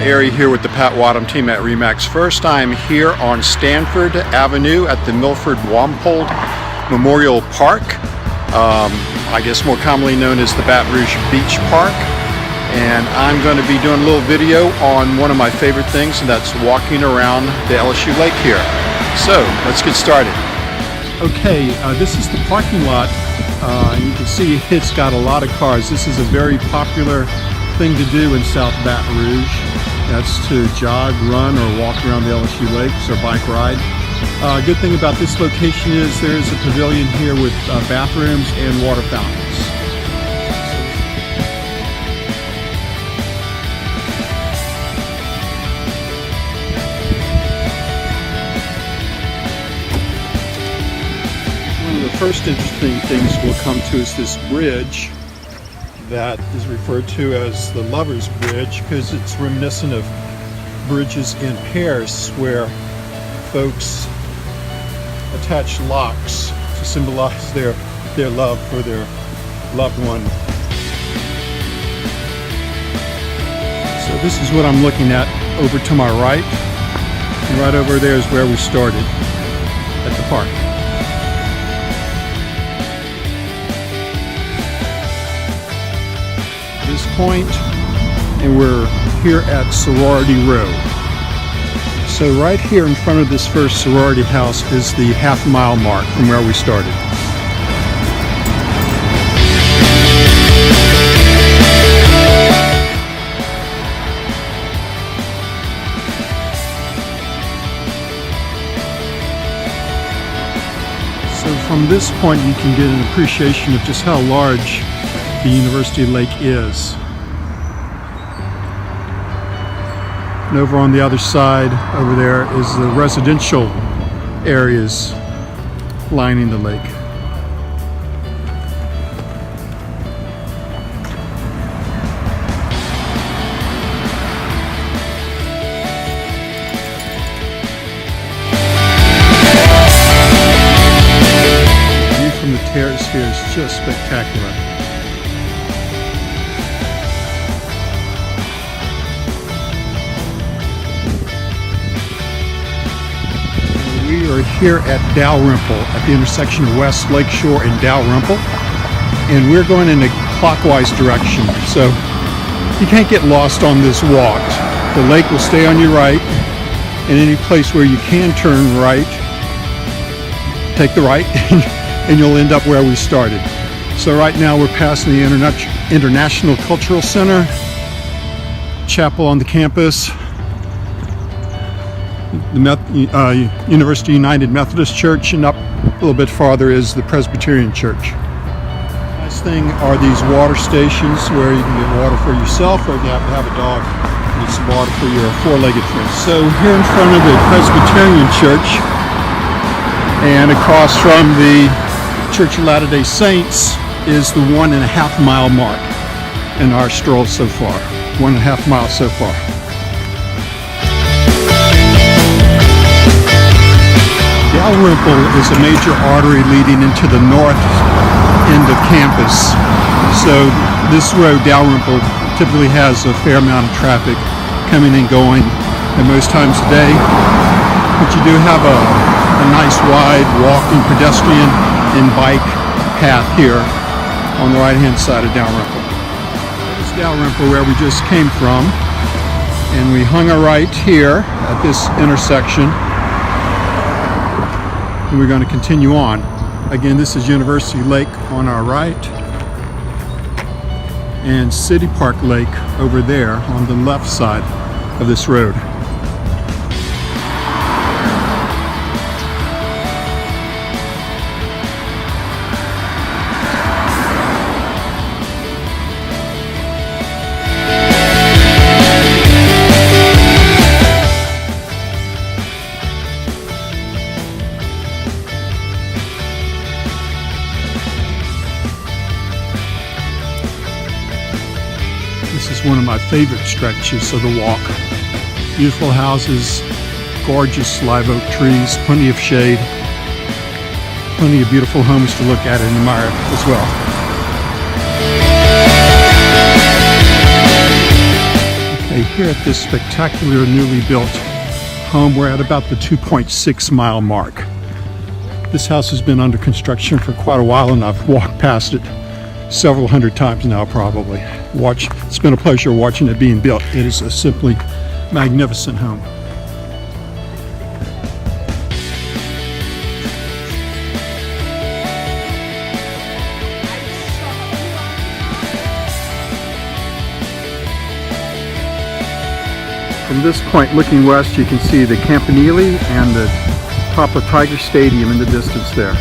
Arey here with the Pat Wattam Team at RE/MAX. First, I'm here on Stanford Avenue at the Milford Wampold Memorial Park, I guess more commonly known as the Baton Rouge Beach Park. And I'm going to be doing a little video on one of my favorite things, and that's walking around the LSU Lake here. So let's get started. Okay, this is the parking lot. You can see it's got a lot of cars. This is a very popular thing to do in South Baton Rouge. That's to jog, run, or walk around the LSU Lakes or bike ride. Good thing about this location is there is a pavilion here with bathrooms and water fountains. One of the first interesting things we'll come to is this bridge that is referred to as the Lover's Bridge because it's reminiscent of bridges in Paris where folks attach locks to symbolize their love for their loved one. So this is what I'm looking at over to my right, and right over there is where we started at the park. This point, and we're here at Sorority Row. So right here in front of this first sorority house is the half-mile mark from where we started. So from this point you can get an appreciation of just how large the University Lake is. And over on the other side, over there, is the residential areas lining the lake. The view from the terrace here is just spectacular. We are here at Dalrymple, at the intersection of West Lakeshore and Dalrymple, and we're going in a clockwise direction, so you can't get lost on this walk. The lake will stay on your right, and any place where you can turn right, take the right, and you'll end up where we started. So right now we're passing the International Cultural Center, chapel on the campus, the University United Methodist Church, and up a little bit farther is the Presbyterian Church. Nice thing are these water stations where you can get water for yourself, or if you happen to have a dog, need some water for your four-legged friends. So here in front of the Presbyterian Church and across from the Church of Latter-day Saints is the 1.5 mile mark in our stroll so far. 1.5 miles so far. Dalrymple is a major artery leading into the north end of campus. So this road, Dalrymple, typically has a fair amount of traffic coming and going at most times a day. But you do have a nice wide walking, pedestrian, and bike path here on the right-hand side of Dalrymple. That is Dalrymple, where we just came from. And we hung a right here at this intersection. And we're going to continue on. Again, this is University Lake on our right, and City Park Lake over there on the left side of this road. This is one of my favorite stretches of the walk. Beautiful houses, gorgeous live oak trees, plenty of shade, plenty of beautiful homes to look at and admire as well. Okay, here at this spectacular newly built home. We're at about the 2.6 mile mark. This house has been under construction for quite a while, and I've walked past it several hundred times now probably. It's been a pleasure watching it being built. It is a simply magnificent home. From this point looking west, you can see the Campanile and the top of Tiger Stadium in the distance there.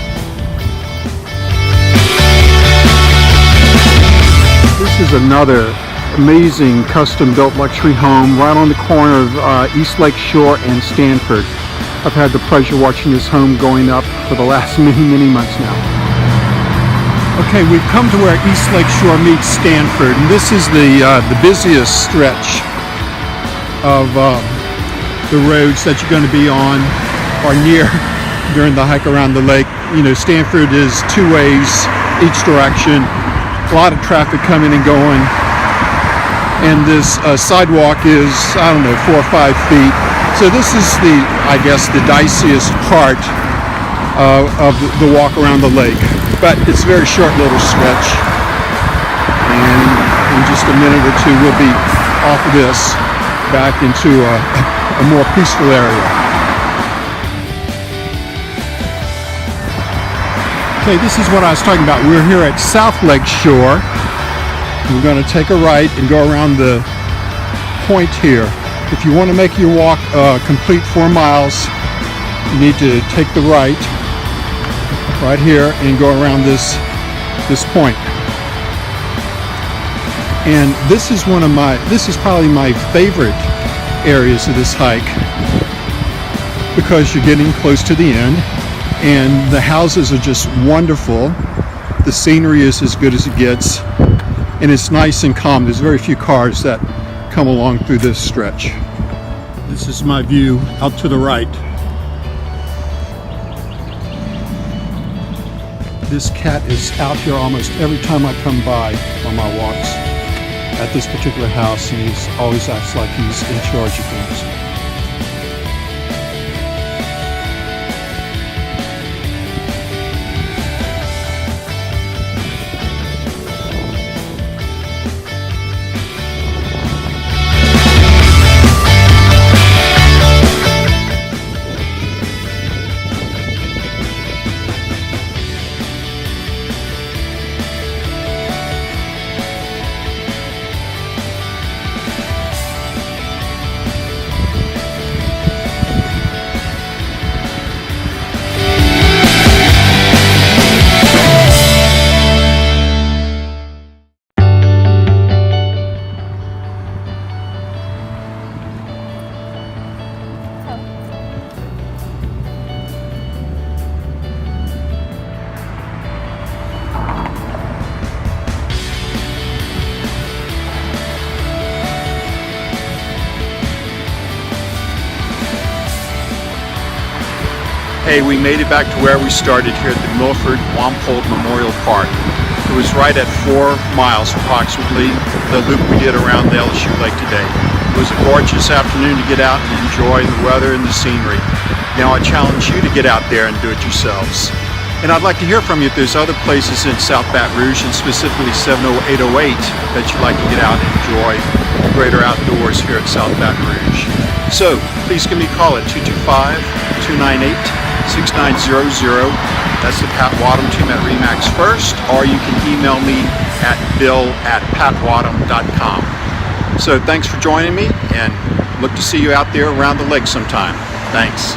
This is another amazing custom-built luxury home right on the corner of East Lake Shore and Stanford. I've had the pleasure watching this home going up for the last many months now. Okay, we've come to where East Lake Shore meets Stanford, and this is the busiest stretch of the roads that you're going to be on or near during the hike around the lake. You know, Stanford is two ways each direction, a lot of traffic coming and going, and this sidewalk is, I don't know, 4 or 5 feet. So this is I guess the diciest part of the walk around the lake, but it's a very short little stretch, and in just a minute or two we'll be off of this back into a more peaceful area. Okay, this is what I was talking about. We're here at South Lake Shore. We're going to take a right and go around the point here. If you want to make your walk complete 4 miles, you need to take the right here and go around this point. And this is probably my favorite areas of this hike, because you're getting close to the end and the houses are just wonderful. The scenery is as good as it gets, and it's nice and calm. There's very few cars that come along through this stretch. This is my view out to the right. This cat is out here almost every time I come by on my walks at this particular house, and he always acts like he's in charge of things. Hey, we made it back to where we started here at the Milford-Wampold Memorial Park. It was right at 4 miles approximately, the loop we did around the LSU Lake today. It was a gorgeous afternoon to get out and enjoy the weather and the scenery. Now I challenge you to get out there and do it yourselves. And I'd like to hear from you if there's other places in South Baton Rouge, and specifically 70808, that you'd like to get out and enjoy the greater outdoors here at South Baton Rouge. So please give me a call at 225-298-6900. That's the Pat Wattam Team at RE/MAX First, or you can email me at bill@patwattam.com. So thanks for joining me, and look to see you out there around the lake sometime. Thanks.